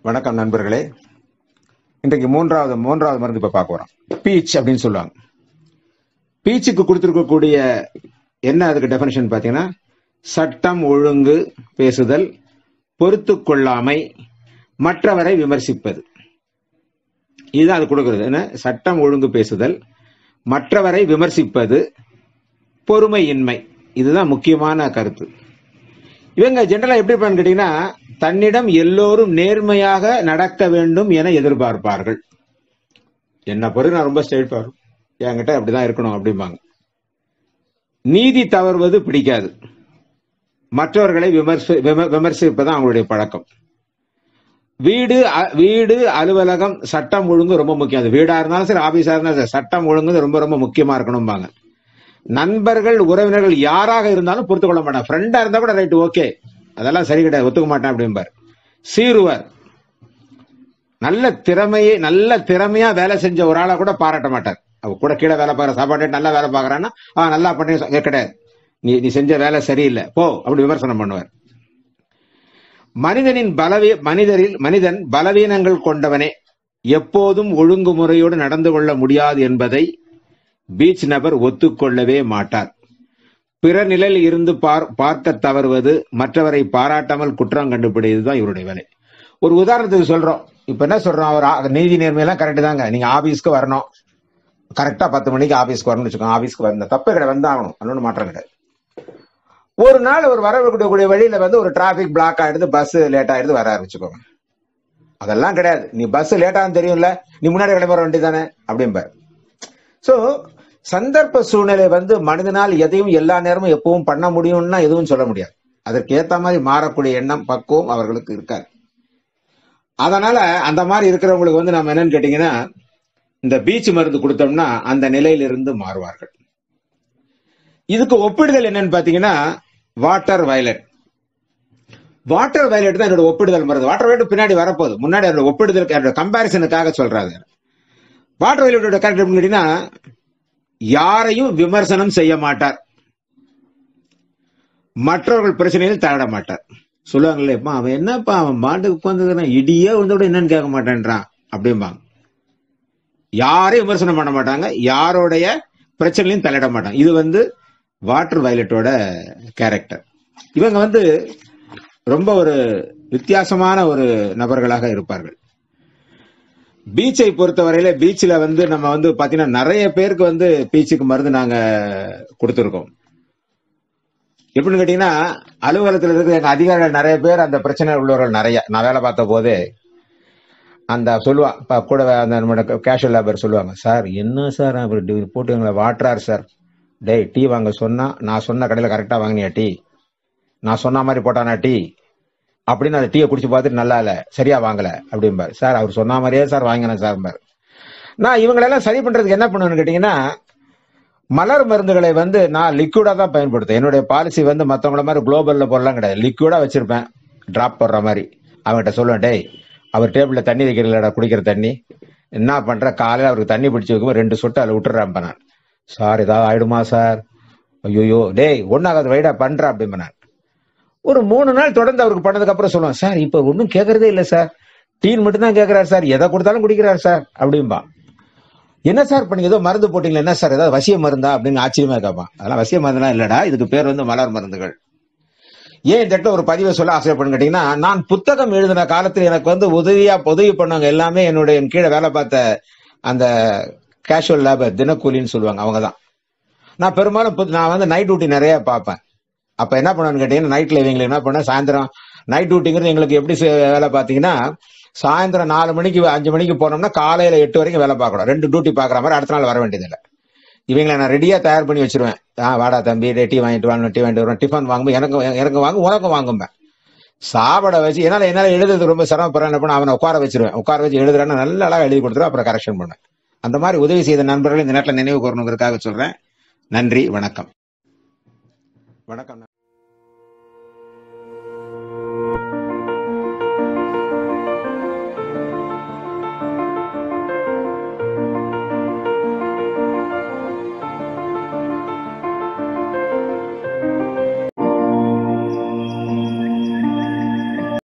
வணக்கம் நண்பர்களே. இன்றைக்கு மூன்றாவது மருந்து இப்ப பார்க்க வரோம். பீச் அப்படின்னு சொல்லுவாங்க. பீச்சுக்கு கொடுத்திருக்கக்கூடிய என்ன அதுக்கு டெஃபினிஷன் பார்த்தீங்கன்னா, சட்டம் ஒழுங்கு பேசுதல், பொறுத்து கொள்ளாமை, மற்றவரை விமர்சிப்பது. இதுதான் அது கொடுக்கிறது. என்ன? சட்டம் ஒழுங்கு பேசுதல், மற்றவரை விமர்சிப்பது, பொறுமையின்மை. இதுதான் முக்கியமான கருத்து. இவங்க ஜெனரலா எப்படி இருப்பான்னு கேட்டீங்கன்னா, தன்னிடம் எல்லோரும் நேர்மையாக நடக்க வேண்டும் என எதிர்பார்ப்பார்கள். என்ன பொறுத்து நான் ரொம்ப ஸ்ட்ரெயிட் ஃபார்வர்ட், என்கிட்ட அப்படிதான் இருக்கணும் அப்படிம்பாங்க. நீதி தவறுவது பிடிக்காது. மற்றவர்களை விமர்சிப்பதான் அவங்களுடைய பழக்கம். வீடு அலுவலகம் சட்டம் ஒழுங்கு ரொம்ப முக்கியம். அது வீடா இருந்தாலும் சரி, ஆபீஸா இருந்தாலும் சரி, சட்டம் ஒழுங்கு ரொம்ப ரொம்ப முக்கியமா இருக்கணும்பாங்க. நண்பர்கள் உறவினர்கள் யாராக இருந்தாலும் பொறுத்து கொள்ள மாட்டாங்க. ஃப்ரெண்டா இருந்தா கூட ரைட், ஓகே, அதெல்லாம் சரி கிடையாது, ஒத்துக்க மாட்டேன் அப்படிம்பார். சீருவர். நல்ல திறமையா வேலை செஞ்ச ஒரு ஆளை கூட பாராட்ட மாட்டார். அவ கூட கீழே வேலை பார்க்குற, சாப்பாடு நல்லா வேலை பார்க்கறான்னா நல்லா பண்ணி கிடையாது, நீ செஞ்ச வேலை சரியில்லை போ அப்படி விமர்சனம் பண்ணுவார். மனிதன் பலவீனங்கள் கொண்டவனே. எப்போதும் ஒழுங்குமுறையோடு நடந்து கொள்ள முடியாது என்பதை பீச் நபர் ஒத்துக்கொள்ளவே மாட்டார். பிற நிலையில் இருந்து பார்க்க தவறுவது, மற்றவரை பாராட்டாமல் குற்றம் கண்டுபிடிப்பதுதான் இவருடைய வேலை. ஒரு உதாரணத்துக்கு சொல்றோம். இப்ப என்ன சொல்றோம், அவர் நீதி நேர்மையெல்லாம் கரெக்ட் தாங்க, நீங்க ஆபீஸ்க்கு வரணும், கரெக்டா 10 மணிக்கு ஆபீஸ்க்கு வரணும்னு வச்சுக்கோங்க. ஆபீஸ்க்கு வந்த தப்பு கிடையாது, வந்தாகணும், அதோட மாற்றம் கிடையாது. ஒரு நாள் ஒரு வரக்கூடிய வழியில ஒரு டிராபிக் பிளாக் ஆயிடுது, பஸ் லேட் ஆயிடுது, வர ஆரம்பிச்சுக்கோங்க. அதெல்லாம் கிடையாது, நீ பஸ் லேட்டான்னு தெரியும்ல, நீ முன்னாடி கிளம்புற வண்டி தானே அப்படிம்பார். சோ சந்தர்ப்ப சூழ்நிலை மனிதனால் எதையும் எல்லா நேரமும் எப்பவும் பண்ண முடியும்னா எதுவும் சொல்ல முடியாது. அதற்கு ஏத்த மாதிரி மாறக்கூடிய எண்ணம், பக்குவம் அவர்களுக்கு இருக்காது. அதனால அந்த மாதிரி இருக்கிறவங்களுக்கு நம்ம என்னன்னு கேட்டீங்கன்னா, இந்த பீச் மருந்து கொடுத்தோம்னா அந்த நிலையிலிருந்து மாறுவார்கள். இதுக்கு ஒப்பிடுதல் என்னன்னு பாத்தீங்கன்னா, வாட்டர் வயலட். வாட்டர் வயலட் தான் என்னோட ஒப்பிடுதல் மருந்து. வாட்டர் வயலட் பின்னாடி வரப்போகுது, முன்னாடி அதோட ஒப்பிடுதல் கம்பாரிசனுக்காக சொல்றாங்க. வாட்டர் வயலட்டோட கேரக்டர் கேட்டீங்கன்னா, யாரையும் விமர்சனம் செய்ய மாட்டார், மற்றவர்கள் பிரச்சனையில் தலையிட மாட்டார். சொல்லுவாங்களே, அவன் என்னப்பா அவன் பாட்டுக்கு உட்காந்துக்கிறான், இடியே விழுந்தோட என்னன்னு கேட்க மாட்டேன்றான் அப்படிம்பாங்க. யாரையும் விமர்சனம் பண்ண மாட்டாங்க, யாரோடைய பிரச்சனையும் தலையிட மாட்டாங்க. இது வாட்டர் வயலட்டோட கேரக்டர். இவங்க ரொம்ப ஒரு வித்தியாசமான ஒரு நபர்களாக இருப்பார்கள். பீச்சை பொறுத்தவரையில பீச்ல நம்ம பாத்தீங்கன்னா நிறைய பேருக்கு பீச்சுக்கு மருந்து நாங்க கொடுத்துருக்கோம். எப்படின்னு கேட்டீங்கன்னா, அலுவலகத்தில் இருக்கிற எங்க அதிகாரிகள் நிறைய பேர் அந்த பிரச்சனை உள்ளவர்கள் நிறைய. நான் வேலை பார்த்த போதே அந்த சொல்லுவா கூட அந்த கேஷுவல் லேபர் சொல்லுவாங்க, சார் என்ன சார் அவர் போட்டு எங்களை வாட்டுறாரு சார், டேய் டீ வாங்க சொன்னா நான் சொன்ன கடையில கரெக்டா வாங்கினியா டீ, நான் சொன்ன மாதிரி போட்டானா டீ அப்படின்னு அந்த டீயை குடிச்சு பார்த்துட்டு நல்லா இல்ல, சரியா வாங்கல அப்படிம்பாரு. சார் அவர் சொன்ன மாதிரியே சார் வாங்கினேன் சார். நான் இவங்களெல்லாம் சரி பண்றதுக்கு என்ன பண்ணுவேன்னு கேட்டீங்கன்னா, மலர் மருந்துகளை நான் லிக்விடா தான் பயன்படுத்தேன். என்னுடைய பாலிசி மற்றவங்கள மாதிரி குளோபல்ல போடலாம் கிடையாது, லிக்விடா வச்சிருப்பேன், டிராப் போடுற மாதிரி. அவங்ககிட்ட சொல்லுவேன், டேய் அவர் டேபிள்ல தண்ணி வைக்கிறீங்களா, குடிக்கிற தண்ணி என்ன பண்ற, காலையில அவருக்கு தண்ணி பிடிச்சி வைக்கும் 2 சொட்டு அதில் விட்டுறேன் நான். சார் ஏதாவது ஆயிடுமா சார், ஐயோ டேய் ஒன்னாவது வைடா பண்ற அப்படிம்பேன். ஒரு 3 நாள் தொடர்ந்து அவருக்கு பண்ணதுக்கு அப்புறம் சொல்லுவான், சார் இப்ப ஒன்னும் கேட்கறதே இல்லை சார், டீன் மட்டும் தான் கேட்கிறாரு சார், எதை கொடுத்தாலும் குடிக்கிறார் சார் அப்படின்பா. என்ன சார் பண்ணீங்க, ஏதோ மருந்து போட்டீங்களா, என்ன சார் ஏதாவது வசிய மருந்தா அப்படின்னு ஆச்சரியமா கேட்பான். அதெல்லாம் வசிய மருந்துலாம் இல்லடா, இதுக்கு பேர் மலர் மருந்துகள். ஏன் இந்த இடத்துல ஒரு பதிவை சொல்ல ஆசைப்படும் கேட்டீங்கன்னா, நான் புத்தகம் எழுதின காலத்தில் எனக்கு உதவி பண்ணவங்க எல்லாமே என் கீழே வேலை பார்த்த அந்த கேஷுவல் லேபர், தினக்கூலின்னு சொல்லுவாங்க, அவங்கதான். நான் பெரும்பாலும் நான் நைட் டியூட்டி நிறைய பார்ப்பேன். அப்ப என்ன பண்ணுவேன்னு கேட்டீங்கன்னா, நைட்ல இவங்களுக்கு என்ன பண்ண, சாயந்தரம் நைட் டியூட்டிங்கிறது எங்களுக்கு எப்படி வேலை பார்த்தீங்கன்னா, சாயந்தரம் 4 மணிக்கு 5 மணிக்கு போனோம்னா காலையில 8 வரைக்கும் வேலை பார்க்கணும். 2 டியூட்டி பாக்குற மாதிரி அடுத்த நாள் வர வேண்டியதில்லை. இவங்களை நான் ரெடியா தயார் பண்ணி வச்சிருவேன். வாடா தம்பி, டீ வாங்கிட்டு வாங்க, டீ வாங்கிட்டு வருவேன், டிஃபன் வாங்கும்போது எனக்கு வாங்க, உனக்கும் வாங்கும்பேன். சாப்பிட வச்சு என்னால எழுதுறது ரொம்ப சிரமப்படுறேன், என்ன பண்ண அவனை உட்கார வச்சு எழுதுறான்னு நல்லா அழகா எழுதி கொடுத்துருவேன், அப்புறம் கரெக்ஷன் பண்ணேன். அந்த மாதிரி உதவி செய்த நண்பர்கள் இந்த நேரத்தில் நினைவு கூறணுங்கிறதுக்காக சொல்றேன். நன்றி, வணக்கம். வணக்கம்.